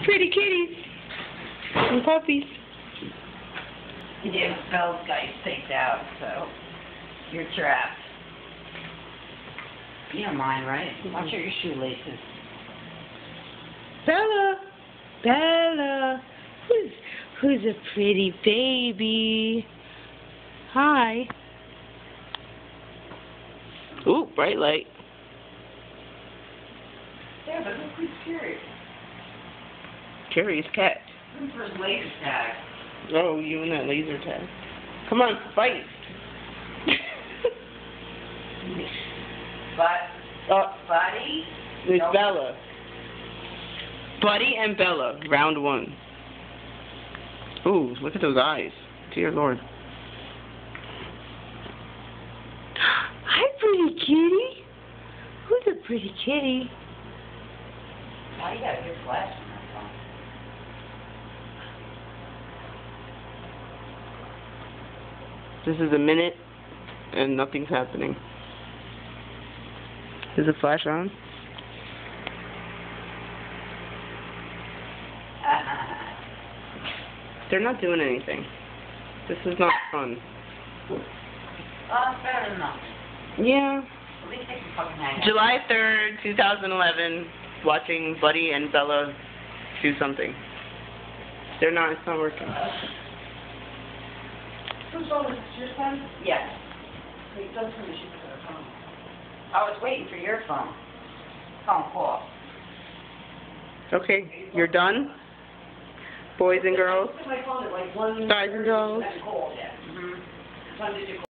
Pretty kitties. And puppies. Yeah, Belle's got you staked out, so you're trapped. You don't mind, right? Watch out your shoelaces. Bella. Bella. Who's a pretty baby? Hi. Ooh, bright light. Yeah, but look who's Carrie. Carrie's cat. Who's for his laser tag? Oh, you and that laser tag. Come on, fight. Buddy? It's Nope. Bella. Buddy and Bella, round one. Ooh, look at those eyes. Dear Lord. Hi, pretty kitty. Who's a pretty kitty? Why you got a good flash on that phone? This is a minute, and nothing's happening. Is the flash on? They're not doing anything. This is not fun. Better than nothing. Yeah. At least they can fucking hang out. July 3rd, 2011, watching Buddy and Bella do something. They're not, it's not working. Whose phone is this? Your phone? Yes. Wait, don't tell me she took her phone. I was waiting for your phone. Phone call. Okay, you're done? Boys and girls? My phone at like 1. Guys and girls? Mm-hmm.